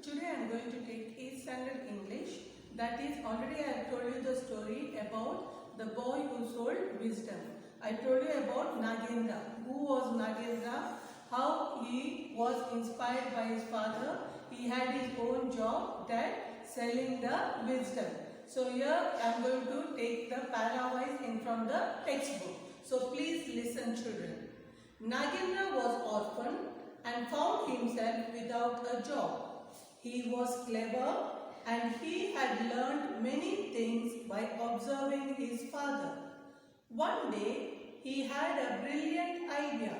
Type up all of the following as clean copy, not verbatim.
Today I am going to take 8th standard English. That is, already I have told you the story about the boy who sold wisdom. I told you about Nagendra. Who was Nagendra? How he was inspired by his father. He had his own job, that selling the wisdom. So here I am going to take the para-wise in from the textbook. So please listen, children. Nagendra was orphan and found himself without a job. He was clever and he had learned many things by observing his father. One day he had a brilliant idea.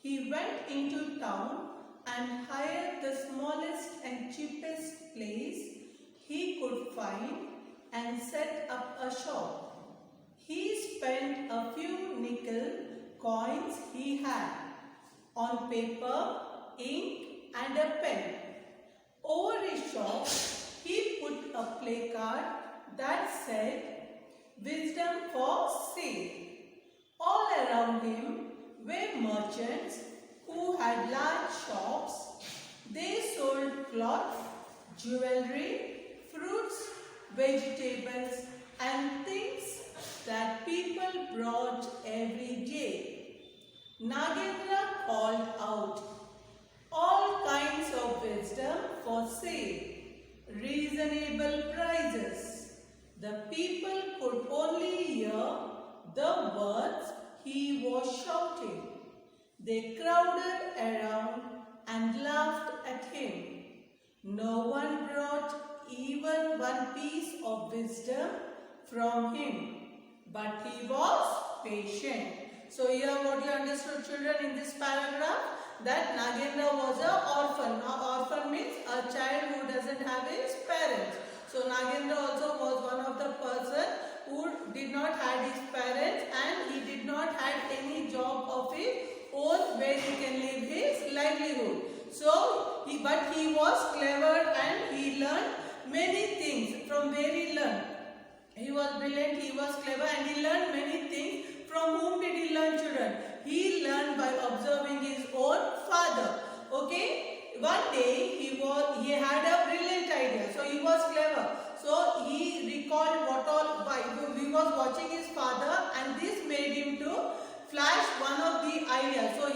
He went into town and hired the smallest and cheapest place he could find and set up a shop. He spent a few nickel coins he had on paper, ink and a pen. Over his shop, he put a placard that said, "Wisdom for sale." All around him were merchants who had large shops. They sold cloth, jewelry, fruits, vegetables and things that people brought every day. Nagendra called out, "All kinds of wisdom for sale, reasonable prices." The people could only hear the words he was shouting. They crowded around and laughed at him. No one brought even one piece of wisdom from him, but he was patient. So here what you understood, children, in this paragraph, that Nagendra was an orphan. Now orphan means a child who doesn't have his parents. So Nagendra also was one of the person who did not have his parents and he did not have any job of his own where he can live his livelihood. So but he was clever and he learned many things. From where he learned? He was brilliant, he was clever and he learned many things. From whom did he learn, children? He learned by observing his own father. Okay? One day he had a brilliant idea. So he was clever. So he recalled what all he was watching his father and this made him to flash one of the ideas. So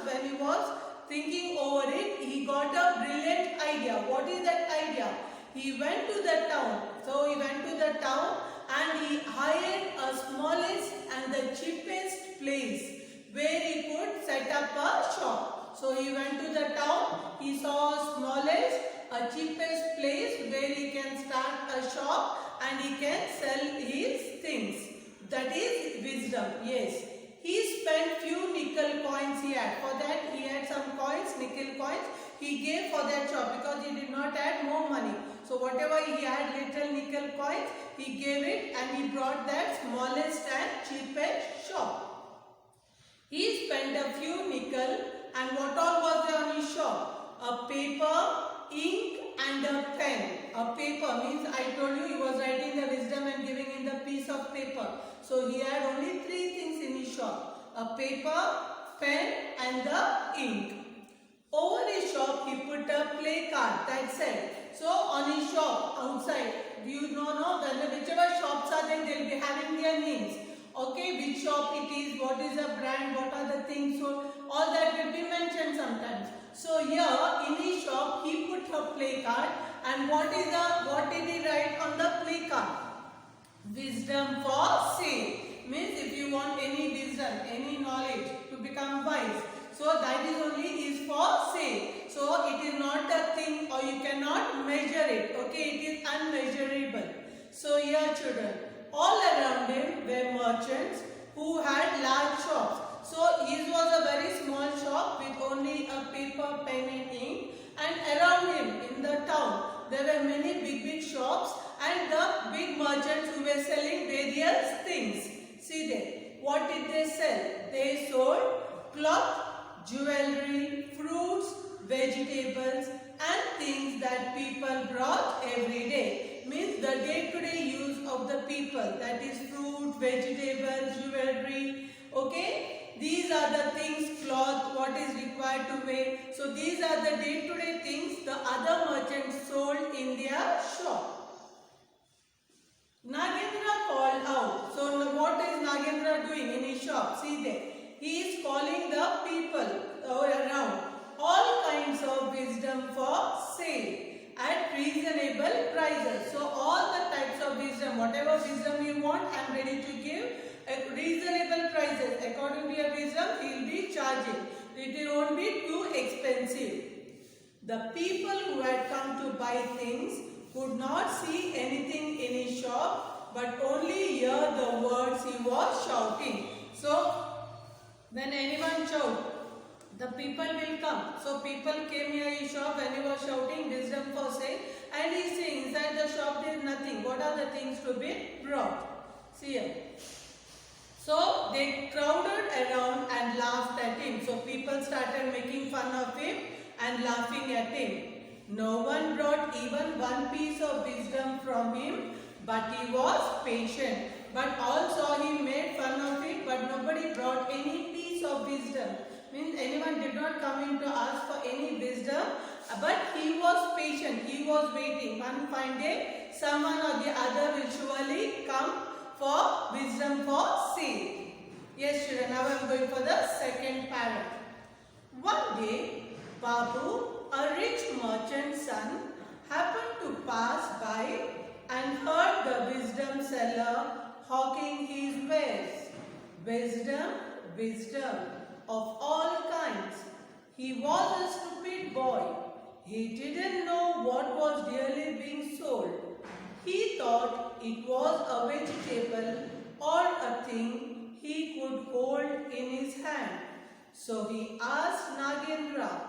when he was thinking over it, he got a brilliant idea. What is that idea? He went to the town. So he went to the town and he hired a smallest and the cheapest place where he could set up a shop. So he went to the town, he saw a smallest, a cheapest place where he can start a shop and he can sell his things. That is wisdom, yes. He spent few nickel coins he had. For that he had some coins, nickel coins, he gave for that shop because he did not have more money. So whatever he had little nickel coins, he gave it and he brought that smallest and cheapest shop. He spent a few nickel and what all was there on his shop? A paper, ink and a pen. A paper means I told you he was writing the wisdom and giving in the piece of paper. So he had only three things in his shop. A paper, pen and the ink. Over his shop he put a placard that said, so on his shop outside, you know whichever shops are there, they will be having their names. Okay, which shop it is, what is the brand, what are the things, so all that will be mentioned sometimes. So here in his shop he put a placard and what did he write on the placard? Wisdom for sale. Means if you want any wisdom, any knowledge to become wise, so that is only is for sale. So it is not a thing or you cannot measure it. Okay, it is unmeasurable. So here, children, all around him were merchants who had large shops. So his was a very small shop with only a paper, pen and ink. And around him in the town there were many big shops and the big merchants who were selling various things. See there, what did they sell? They sold cloth, jewelry, fruits, vegetables and things that people brought every day. Means the day-to-day use of the people, that is fruit, vegetables, jewelry. Okay, these are the things, cloth, what is required to wear. So these are the day-to-day things the other merchants calling the people around all kinds of wisdom for sale at reasonable prices. So all the types of wisdom, whatever wisdom you want, I am ready to give at reasonable prices. According to your wisdom, he will be charging. It won't be too expensive. The people who had come to buy things could not see anything in his shop, but only hear the words he was shouting. So, when anyone shout, the people will come. So, people came near his shop when he was shouting wisdom for sale, and he is saying inside the shop there is nothing. What are the things to be brought? See here. So, they crowded around and laughed at him. So, people started making fun of him and laughing at him. No one brought even one piece of wisdom from him, but he was patient. But also he made fun of it, but nobody brought any piece of wisdom. Means anyone did not come in to ask for any wisdom, but he was patient. He was waiting. One fine day, someone or the other will surely come for wisdom for sale. Yes, children, now I am going for the second parrot. One day, Babu, a rich merchant's son, happened to pass by and heard the wisdom seller hawking his wares. Wisdom, wisdom of all kinds. He was a stupid boy. He didn't know what was really being sold. He thought it was a vegetable or a thing he could hold in his hand. So he asked Nagendra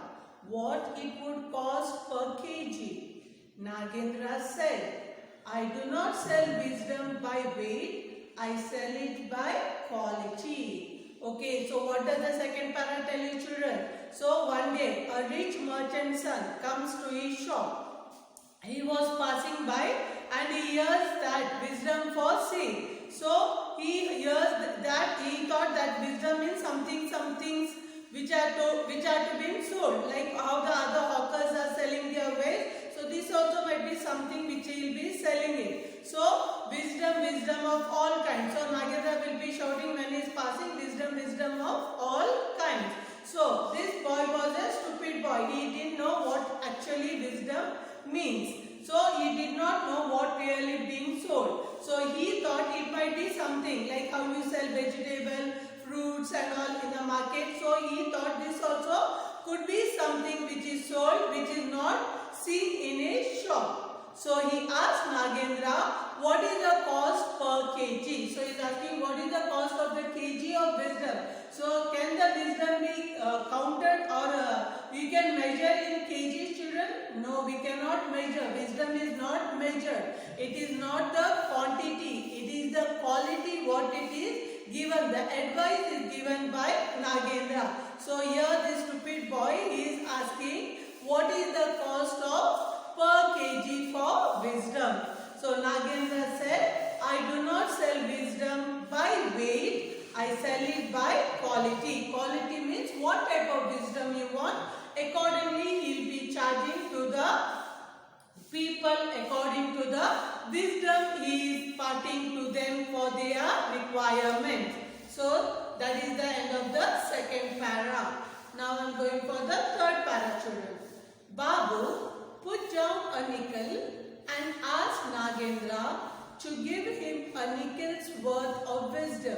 what it would cost per kg. Nagendra said, I do not sell wisdom by weight, I sell it by quality. Okay, so what does the second parrot tell you, children? So one day a rich merchant's son comes to his shop. He was passing by and he hears that wisdom for sale. So he hears that, he thought that wisdom means some things which are to be sold, like how the other hawkers are selling their wares. So this also might be something which he will be selling it. So wisdom of all kinds. So Nagendra will be shouting when he is passing, wisdom of all kinds. So this boy was a stupid boy. He didn't know what actually wisdom means. So he did not know what really being sold. So he thought it might be something like how you sell vegetable, fruits and all in the market. So he thought this also could be something which is sold, which is not seen in a shop. So he asked Nagendra, what is the cost per kg? So he is asking what is the cost of the kg of wisdom. So can the wisdom be counted or we can measure in kgs, children? No, we cannot measure. Wisdom is not measured. It is not the quantity. It is the quality what it is given. The advice is given by Nagendra. So here this stupid boy is asking what is the cost of per kg for wisdom. So Nagendra said, I do not sell wisdom by weight, I sell it by quality. Quality means what type of wisdom you want. Accordingly, he will be charging to the people according to the wisdom he is parting to them for their requirement. So that is the end of the second para. Now I am going for the third para, children. Babu put down a nickel and asked Nagendra to give him a nickel's worth of wisdom.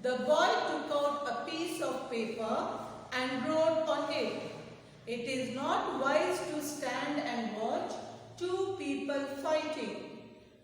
The boy took out a piece of paper and wrote on it, it is not wise to stand and watch two people fighting.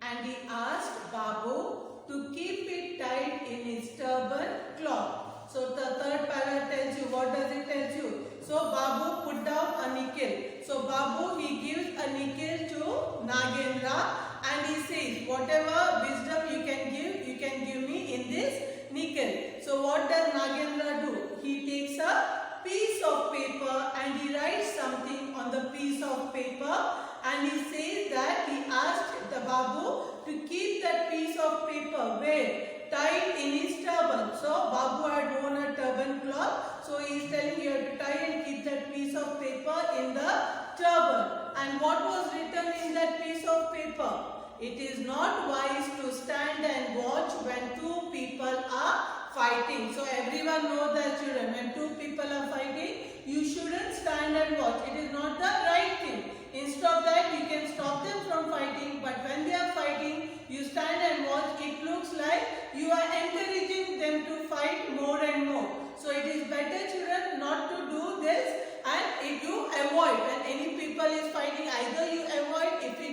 And he asked Babu to keep it tied in his turban cloth. So the third para tells you, what does it tell you? So Babu put down a nickel. So Babu, he gives a nickel to Nagendra and he says, whatever wisdom you can give me in this nickel. So what does Nagendra do? He takes a piece of paper and he writes something on the piece of paper and he says that he asked the Babu to keep that piece of paper where? Tied in his turban. So Babu had worn a turban cloth. So he is telling you have to tie and keep that piece of paper in the turban. And what was written in that piece of paper? It is not wise to stand and watch when two people are fighting. So everyone knows that, children, when two people are fighting, you shouldn't stand and watch. It is not the right thing. Instead of that, you can stop them from fighting. But when they are fighting, you stand and watch. It looks like you are encouraging them to fight more and more. So it is better, children, not to do this. And if you avoid, when any people is fighting, either you avoid, if the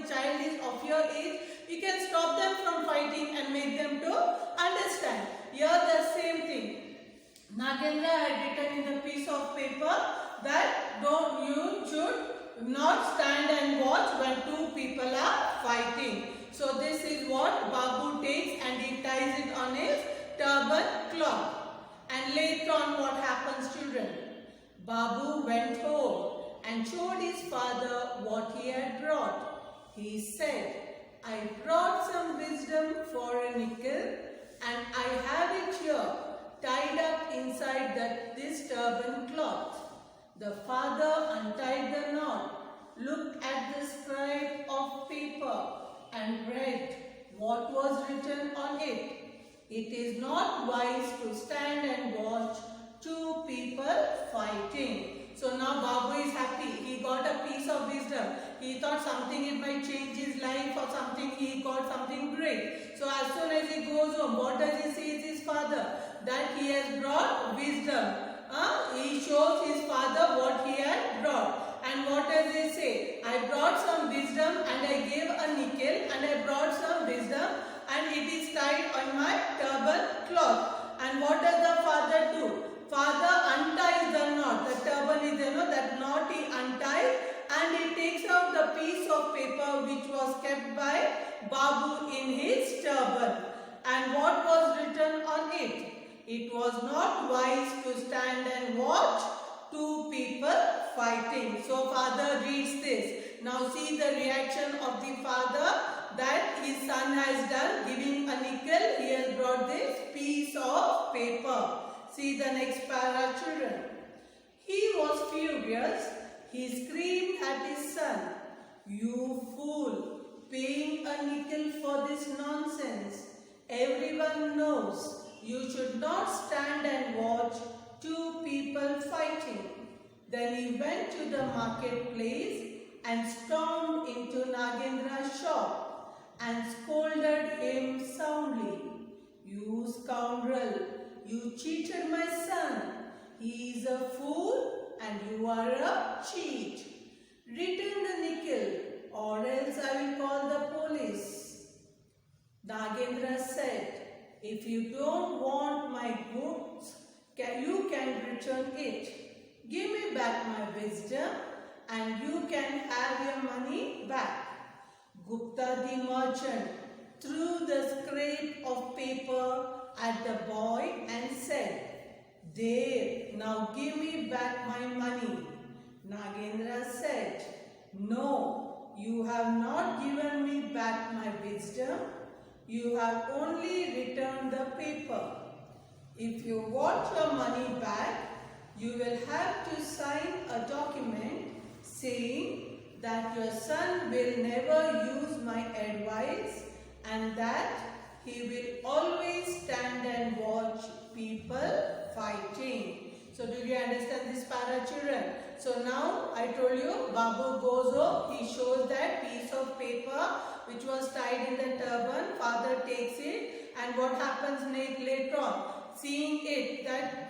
child is of your age, you can stop them from fighting and make them to understand. Here the same thing. Nagendra had written in the piece of paper that you should not stand and watch when two people are fighting. So this is what Babu takes and he ties it on his turban cloth. And later on, what happens, children? Babu went home and showed his father what he had brought. He said, I brought some wisdom for a nickel and I have it here, tied up inside this turban cloth. The father untied the knot, looked at the scrap of paper and read what was written on it. It is not wise to stand and watch two people fighting. So now Babu is happy. He got a piece of wisdom. He thought something it might change his life or something. He got something great. So as soon as he goes home, what does he say to his father? That he has brought wisdom. He shows his father what he had brought. And what does he say? I brought some wisdom and I gave a nickel and I brought some wisdom and it is tied on my turban cloth. And what does the father do? Father unties the knot. The turban is, that knot he unties and he takes out the piece of paper which was kept by Babu in his turban. And what was written on it? It was not wise to stand and watch two people fighting. So father reads this. Now see the reaction of the father that his son has done, giving a nickel. He has brought this piece of paper. See the next para, children. He was furious. He screamed at his son, you fool, paying a nickel for this nonsense. Everyone knows you should not stand and watch two people fighting. Then he went to the marketplace and stormed into Nagendra's shop and scolded him soundly. You scoundrel, you cheated my son. He is a fool and you are a cheat. Return the nickel or else I will call the police. Nagendra said, if you don't want my goods, you can return it. Give me back my wisdom and you can have your money back. Gupta the merchant threw the scrap of paper at the boy and said, there, now give me back my money. Nagendra said, no, you have not given me back my wisdom. You have only returned the paper. If you want your money back, you will have to sign a document saying that your son will never use my advice and that he will always stand and watch people fighting. So do you understand this para, children? So now I told you Babu goes home. He shows that piece of paper which was tied in the turban. Father takes it and what happens later on? Seeing it that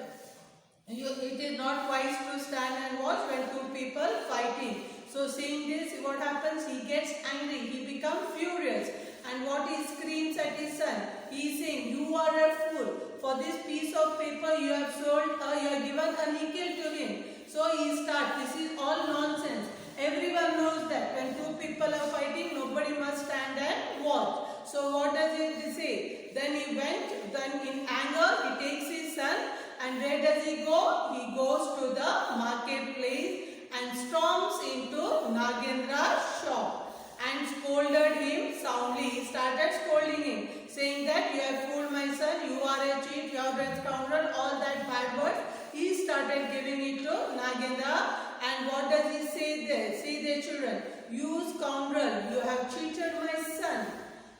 it is not wise to stand and watch when two people fighting. So seeing this, what happens? He gets angry. He becomes furious. And what he screams at his son? He is saying, you are a fool. For this piece of paper you have sold, you have given a nickel to him. So he starts, this is all nonsense. Everyone knows that when two people are fighting, nobody must stand and watch. So what does he say? Then he went, then in anger, he takes his son and where does he go? He goes to the marketplace and storms into Nagendra's shop and scolded him soundly. He started scolding him, saying that you have fooled my son, you are a cheat, you are a scoundrel, all that bad words. He started giving it to Nagendra. And what does he say there? See there, children, you scoundrel, you have cheated my son,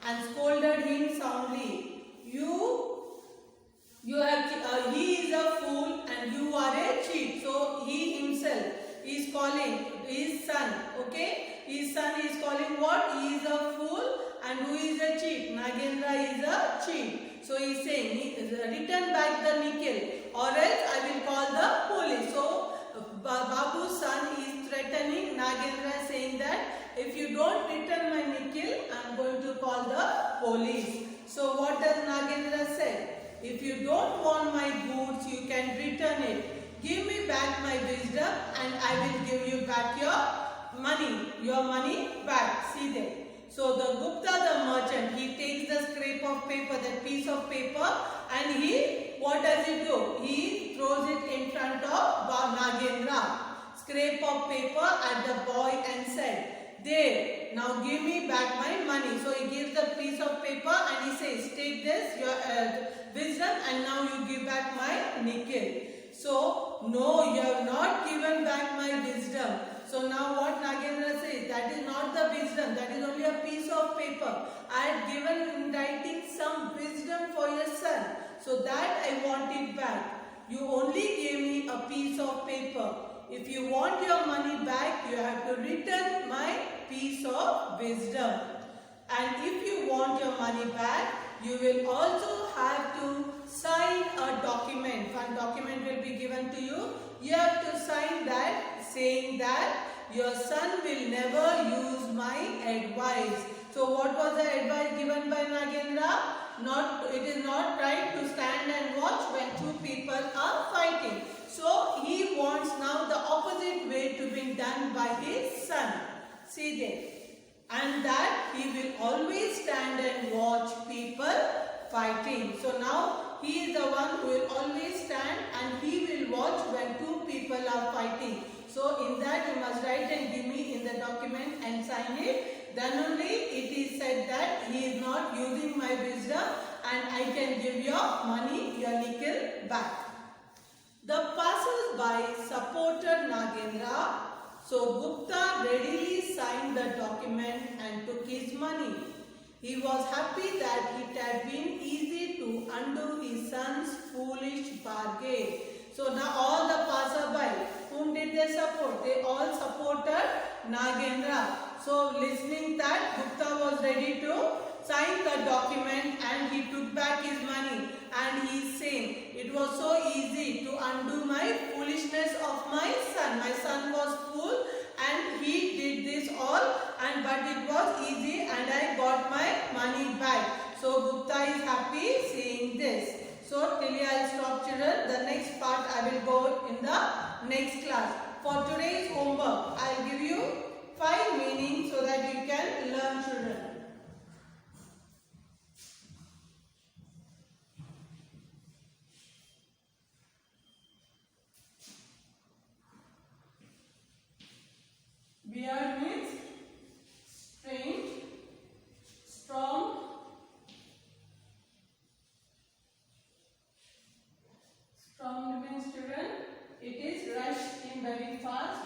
and scolded him soundly. you have he is a fool and you are a cheat. So he himself is calling his son. Okay, his son is calling what? He is a fool and who is a cheat? Nagendra is a cheat. So he is saying, return back the nickel or else I will call the police. So Babu's son is threatening Nagendra, saying that if you don't return my nickel, I am going to call the police. So what does Nagendra say? If you don't want my goods, you can return it. Give me back my wisdom and I will give you back your money back. See there. So the Gupta, the merchant, he takes the scrap of paper, that piece of paper, and what does he do? He throws it in front of Nagendra. Scrap of paper at the boy and said, there, now give me back my money. So he gives the piece of paper and he says, take this, your wisdom, and now you give back my nickel. So, no, you have not given back my wisdom. So now what Nagendra says, that is not the wisdom, that is only a piece of paper. I had given in writing some wisdom for your son. So that I want it back. You only gave me a piece of paper. If you want your money back, you have to return my piece of wisdom. And if you want your money back, you will also have to sign a document. One document will be given to you. You have to sign that, saying that your son will never use my advice. So what was the advice given by Nagendra? It is not right to stand and watch when two people are fighting. So he wants now the opposite way to be done by his son. See there. And that he will always stand and watch people fighting. So now he is the one who will always stand and he will watch when two people are fighting. So in that you must write and give me in the document and sign it. Then only it is said that he is not using my wisdom and I can give your money, your nickel back. The passers-by supported Nagendra. So Gupta readily signed the document and took his money. He was happy that it had been easy to undo his son's foolish bargain. So now all the passerby, whom did they support? They all supported Nagendra. So listening that Gupta was ready to sign the document and he took back his money. And he is saying, it was so easy to undo my foolishness of my son. My son was fool and he did this all, but it was easy and I got my money back. So Gupta is happy seeing this. So till here I will stop, children. The next part I will go in the next class. For today's homework, I will give you 5 meanings so that you can learn, children. Beard means strange, strong, strong means, children, it is rushed in very fast.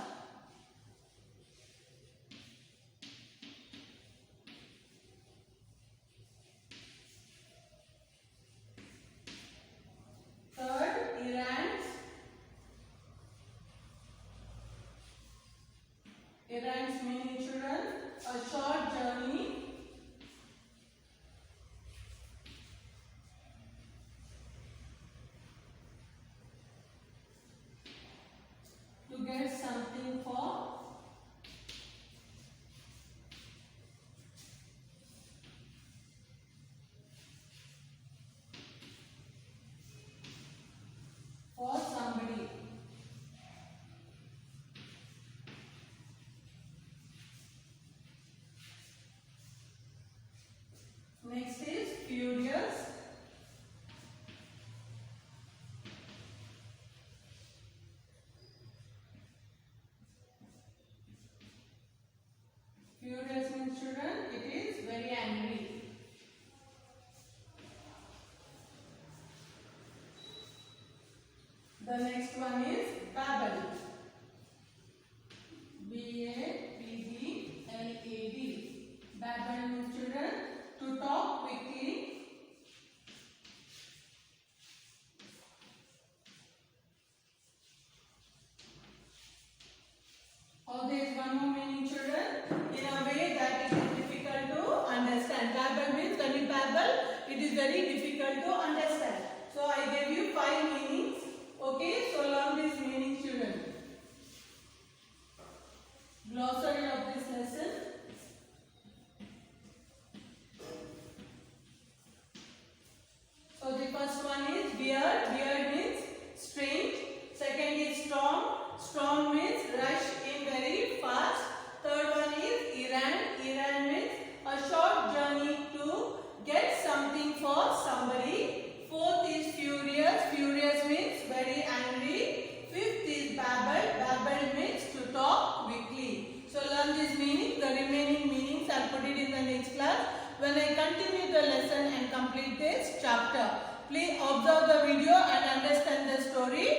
Third, errant. Errands meaning, children, a short journey. To get something for. For somebody. Next is furious. Furious means, children, it is very angry. The next one is babble. B-A-B-B-L-A-D. Babble means, children, to talk quickly. Or there is one more meaning, children, in a way that it is difficult to understand. Babble means when you babble, it is very difficult to understand. So I gave you 5 meanings. Okay, so learn these meanings, children. Glossary of this lesson. So the first one is weird. Weird means strange. Second is storm. Storm means rush in very fast. Third one is errand. Errand means a short journey to get something for somebody. Fourth is furious. Furious means very angry. Fifth is babble. Babble means to talk quickly. So learn this meaning. The remaining meanings I'll put it in the next class when I continue the lesson and complete this chapter. Please observe the video and understand the story